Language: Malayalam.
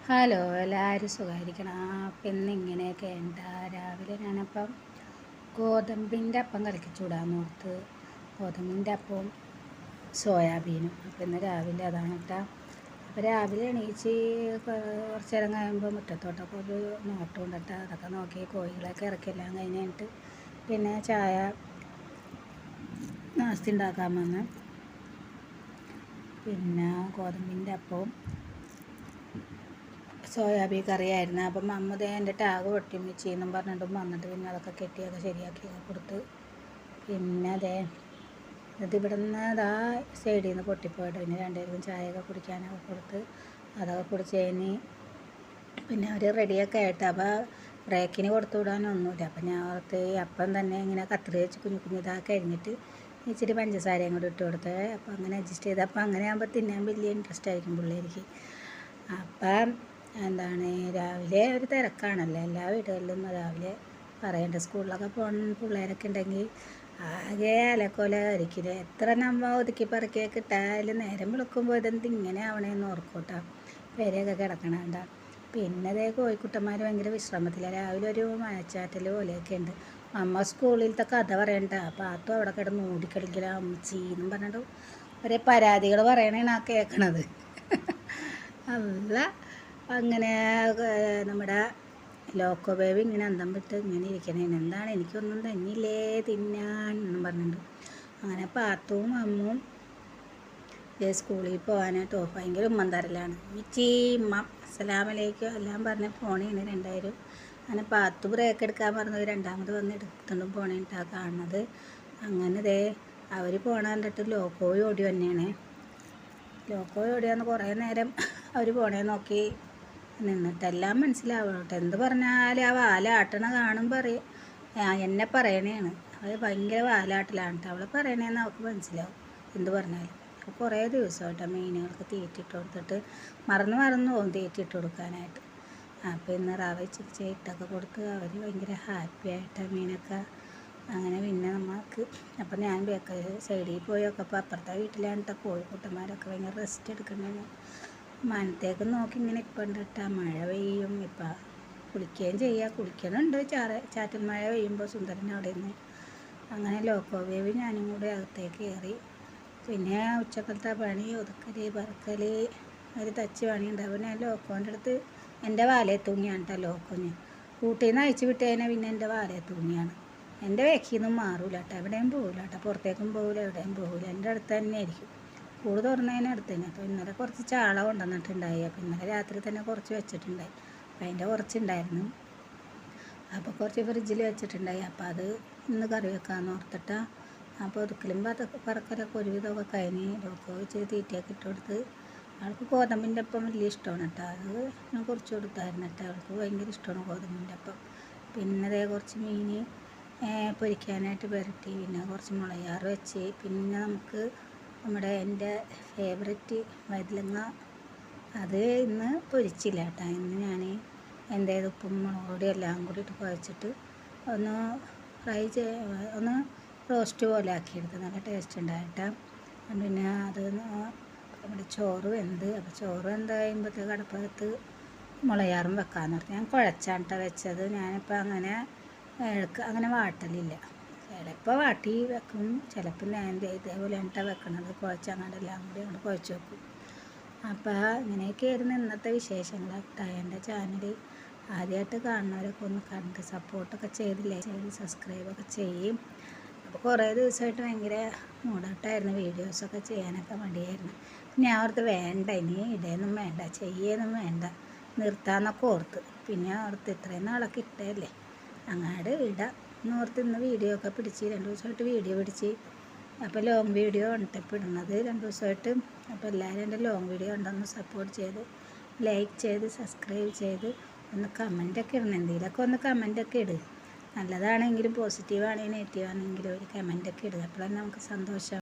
ഹലോ, എല്ലാവരും സുഖമായിരിക്കണം. അപ്പം ഇന്നിങ്ങനെയൊക്കെ ഉണ്ട്. രാവിലെ ഞാനപ്പം ഗോതമ്പിൻ്റെ അപ്പം കലക്കി ചൂടാന്ന് ഓർത്ത് ഗോതമ്പിൻ്റെ അപ്പവും സോയാബീനും. അപ്പം ഇന്ന് രാവിലെ അതാണ് കേട്ടോ. അപ്പോൾ രാവിലെ എണീച്ച് കുറച്ച് നേരം കഴിയുമ്പോൾ മുറ്റത്തോട്ടൊക്കെ ഒരു നോട്ടം കൊണ്ടിട്ട് അതൊക്കെ നോക്കി കോഴികളൊക്കെ ഇറക്കിയെല്ലാം കഴിഞ്ഞിട്ട് പിന്നെ ചായ നാസ്തി ഉണ്ടാക്കാൻ വന്ന് പിന്നെ ഗോതമ്പിൻ്റെ അപ്പവും സോയാബീൻ കറിയായിരുന്നു. അപ്പം മമ്മൂദേ എൻ്റെ ടാഗ് പൊട്ടിമിച്ചെന്നും പറഞ്ഞിട്ടും വന്നിട്ട് പിന്നെ അതൊക്കെ കെട്ടിയൊക്കെ ശരിയാക്കി കൊടുത്ത് പിന്നെ ഇതിവിടെ നിന്ന് അതാ സൈഡിൽ നിന്ന് പൊട്ടിപ്പോയിട്ട് പിന്നെ രണ്ടുപേർക്കും ചായയൊക്കെ കുടിക്കാനൊക്കെ കൊടുത്ത് അതൊക്കെ കുടിച്ച് കഴിഞ്ഞ് പിന്നെ അവർ റെഡിയൊക്കെ ആയിട്ട് അപ്പോൾ ബ്രേക്കിന് കൊടുത്തു വിടാനൊന്നുമില്ല. അപ്പം ഞാൻ ഓർത്ത് അപ്പം തന്നെ ഇങ്ങനെ കത്രി വെച്ച് കുഞ്ഞു ഇതാക്കി അരിഞ്ഞിട്ട് ഇച്ചിരി പഞ്ചസാരയും കൂടി ഇട്ട് കൊടുത്ത് അപ്പം അങ്ങനെ അഡ്ജസ്റ്റ് ചെയ്ത് അപ്പം അങ്ങനെ ആകുമ്പോൾ തിന്നാൻ വലിയ ഇൻട്രസ്റ്റ് ആയിരിക്കും പിള്ളേർക്ക്. അപ്പം രാവിലെ ഒരു തിരക്കാണല്ലോ എല്ലാ വീടുകളിലും. രാവിലെ പറയേണ്ട സ്കൂളിലൊക്കെ പിള്ളേരൊക്കെ ഉണ്ടെങ്കിൽ ആകെ അലക്കോല ആയിരിക്കില്ല. എത്ര നമ്മൾ ഒതുക്കി പറക്കിയൊക്കെ ഇട്ടാലും നേരം വിളിക്കുമ്പോൾ ഇതെന്ത് ഇങ്ങനെ ആവണേന്ന് ഓർക്കൂട്ടാ പേരെയൊക്കെ കിടക്കണണ്ട. പിന്നെ കോഴിക്കുട്ടന്മാർ ഭയങ്കര വിശ്രമത്തിലാണ്. രാവിലെ ഒരു മഴച്ചാറ്റൽ പോലെയൊക്കെ ഉണ്ട്. അമ്മ സ്കൂളിലത്തെ കഥ പറയണ്ട. പാത്തും അവിടെ കിടന്ന് ഓടിക്കളിക്കല അമ്മച്ചീന്നും പറഞ്ഞിട്ട് ഒരേ പരാതികൾ പറയണേണ് ആ കേൾക്കണത്. അല്ല അങ്ങനെ നമ്മുടെ ലോക്കോ ബേബി ഇങ്ങനെ അന്തം വിട്ട് ഇങ്ങനെ ഇരിക്കണേന് എന്താണ് എനിക്കൊന്നും തന്നില്ലേ തിന്നാൻ എന്നും പറഞ്ഞിട്ടുണ്ട്. അങ്ങനെ പാത്തുവും അമ്മും സ്കൂളിൽ പോകാനായിട്ട് ഭയങ്കര ഉമ്മൻ തരലാണ്. മിച്ചി ഉമ്മ അസ്സലാമലൈക്കും എല്ലാം പറഞ്ഞ് പോണേന് രണ്ടായിരം. അങ്ങനെ പാത്തു ബ്രേക്ക് എടുക്കാൻ പറഞ്ഞത് രണ്ടാമത് വന്ന് എടുത്തുകൊണ്ടും പോണേട്ടാണ് കാണുന്നത്. അങ്ങനെ അവർ പോണ കണ്ടിട്ട് ലോക്കോയും ഓടി തന്നെയാണ്. ലോക്കോയും ഓടിയാന്ന് കുറേ നേരം അവർ പോണേ നോക്കി നിന്നിട്ടെല്ലാം മനസ്സിലാവട്ടെ. എന്ത് പറഞ്ഞാലും ആ വാലാട്ടണ കാണുമ്പോൾ എന്നെ പറയണേണ്. അവൾ ഭയങ്കര വാലാട്ടിലാണ് കേട്ടോ. അവളെ പറയണേന്ന് അവൾക്ക് മനസ്സിലാവും എന്ത് പറഞ്ഞാലും. അപ്പോൾ കുറേ ദിവസമായിട്ട് മീനുകൾക്ക് തീറ്റിട്ട് കൊടുത്തിട്ട് മറന്നു പോകും തീറ്റിട്ട് കൊടുക്കാനായിട്ട്. അപ്പോൾ ഇന്ന് റവ ഇച്ചിരി ഇട്ടൊക്കെ കൊടുത്ത് അവർ ഭയങ്കര ഹാപ്പി ആയിട്ട് മീനൊക്കെ. അങ്ങനെ പിന്നെ നമുക്ക് അപ്പം ഞാൻ സൈഡിൽ പോയൊക്കെ അപ്പോൾ അപ്പുറത്തെ വീട്ടിലാണ് കേട്ടോ കോഴിക്കുട്ടന്മാരൊക്കെ ഭയങ്കര റെസ്റ്റ് എടുക്കണേന്. മനത്തേക്ക് നോക്കി ഇങ്ങനെ ഇപ്പം ഉണ്ട് കേട്ടോ. മഴ പെയ്യും ഇപ്പം കുളിക്കുകയും കുളിക്കണുണ്ട്. ചാറ്റൽ മഴ പെയ്യുമ്പോൾ സുന്ദരൻ അവിടെ നിന്ന്. അങ്ങനെ ലോക്കോ വേവ് ഞാനും കൂടെ അകത്തേക്ക് കയറി. പിന്നെ ഉച്ചക്കലത്തെ പണി ഒതുക്കൽ പറക്കൽ ഒരു തച്ച് പണിയുണ്ട്. അപ്പോൾ ഞാൻ ലോക്കോൻ്റെ അടുത്ത് എൻ്റെ വാലേ തൂങ്ങിയാണ് കേട്ടോ. ലോക്കോന് കൂട്ടിൽ നിന്ന് അയച്ചു വിട്ട് കഴിഞ്ഞാൽ പിന്നെ എൻ്റെ വാലേ തൂങ്ങിയാണ്. എൻ്റെ വേക്കിൽ നിന്നും മാറൂല കേട്ടോ. എവിടെയും പോകില്ല കേട്ടോ. പുറത്തേക്കും പോകില്ല, എവിടെയും പോകില്ല. എൻ്റെ അടുത്ത് തന്നെ ആയിരിക്കും. കൂട് തുറന്നതിന് അടുത്ത് തന്നെ. അപ്പോൾ ഇന്നലെ കുറച്ച് ചാള കൊണ്ടുവന്നിട്ടുണ്ടായി. അപ്പോൾ ഇന്നലെ രാത്രി തന്നെ കുറച്ച് വെച്ചിട്ടുണ്ടായി. അപ്പോൾ അതിൻ്റെ കുറച്ചുണ്ടായിരുന്നു. അപ്പോൾ കുറച്ച് ഫ്രിഡ്ജിൽ വെച്ചിട്ടുണ്ടായി. അപ്പോൾ അത് ഇന്ന് കറി വെക്കാമെന്ന് ഓർത്തിട്ടാണ്. അപ്പോൾ ഒതുക്കലും പറക്കലൊക്കെ ഒരുവിധമൊക്കെ കഴിഞ്ഞ് ലോക്കോ ഇച്ചിരി തീറ്റയൊക്കെ ഇട്ട് കൊടുത്ത്. അവൾക്ക് ഗോതമ്പിൻ്റെ അപ്പം വലിയ ഇഷ്ടമാണ് കേട്ടോ. അത് ഞാൻ കുറച്ച് കൊടുത്തായിരുന്നു കേട്ടോ. അവൾക്ക് ഭയങ്കര ഇഷ്ടമാണ് ഗോതമ്പിൻ്റെ അപ്പം. പിന്നെ കുറച്ച് മീൻ പൊരിക്കാനായിട്ട് പുരട്ടി. പിന്നെ കുറച്ച് മുളകാറ് വെച്ച്. പിന്നെ നമുക്ക് എൻ്റെ ഫേവററ്റ് വഴുതനങ്ങ അത് ഇന്ന് പൊരിച്ചില്ല കേട്ടോ. ഇന്ന് ഞാൻ ഉപ്പും മുളക് പൊടി എല്ലാം കൂടി ഇട്ട് കുഴച്ചിട്ട് ഒന്ന് ഒന്ന് റോസ്റ്റ് പോലെ ആക്കിയെടുത്ത് നല്ല ടേസ്റ്റ് ഉണ്ടായിട്ടാ. പിന്നെ അത് നമ്മുടെ ചോറ് വെന്ത്. അപ്പോൾ ചോറ് വെന്ത് കഴിയുമ്പോഴത്തേക്ക് അടുപ്പത്ത് മുളകാറും വെക്കാമെന്ന് പറഞ്ഞു. ഞാൻ കുഴച്ചാണ് കേട്ടോ വെച്ചത്. ഞാനിപ്പോൾ അങ്ങനെ വാട്ടലില്ല. ചിലപ്പോൾ വാട്ടി വെക്കും, ചിലപ്പോൾ ഞാൻ ഇതേപോലെ എണ്ണ വെക്കണത് കുഴച്ചങ്ങാണ്ട് എല്ലാം കൂടി അങ്ങോട്ട് കുഴച്ച് വെക്കും. അപ്പോൾ ഇങ്ങനെയൊക്കെയായിരുന്നു ഇന്നത്തെ വിശേഷങ്ങൾ കേട്ടോ. എൻ്റെ ചാനൽ ആദ്യമായിട്ട് കാണുന്നവരൊക്കെ ഒന്ന് കണ്ട് സപ്പോർട്ടൊക്കെ ചെയ്തില്ലേ, സബ്സ്ക്രൈബൊക്കെ ചെയ്യും. അപ്പോൾ കുറേ ദിവസമായിട്ട് ഭയങ്കര മൂടാട്ടായിരുന്നു. വീഡിയോസൊക്കെ ചെയ്യാനൊക്കെ മടിയായിരുന്നു. ഞാൻ ഓർത്ത് വേണ്ട, ഇനി ഇടയൊന്നും വേണ്ട, ചെയ്യൊന്നും വേണ്ട, നിർത്താമെന്നൊക്കെ ഓർത്ത്. പിന്നെ ഓർത്ത് ഇത്രയും നാളൊക്കെ ഇട്ടല്ലേ അങ്ങാട് ഇടാം എന്നോർത്ത് ഇന്ന് വീഡിയോ ഒക്കെ പിടിച്ച് 2 ദിവസമായിട്ട് വീഡിയോ പിടിച്ച്. അപ്പോൾ ലോങ് വീഡിയോ ആണ് ഇപ്പോൾ ഇടുന്നത് 2 ദിവസമായിട്ട്. അപ്പോൾ എല്ലാവരും എൻ്റെ ലോങ് വീഡിയോ ഉണ്ടെന്ന് സപ്പോർട്ട് ചെയ്ത് ലൈക്ക് ചെയ്ത് സബ്സ്ക്രൈബ് ചെയ്ത് ഒന്ന് കമൻറ്റൊക്കെ ഇടണം. എന്തെങ്കിലുമൊക്കെ ഒന്ന് കമൻറ്റൊക്കെ ഇടുക. നല്ലതാണെങ്കിലും പോസിറ്റീവാണെങ്കിലും നെഗറ്റീവാണെങ്കിലും ഒരു കമൻറ്റൊക്കെ ഇടുക. അപ്പോഴാണ് നമുക്ക് സന്തോഷം.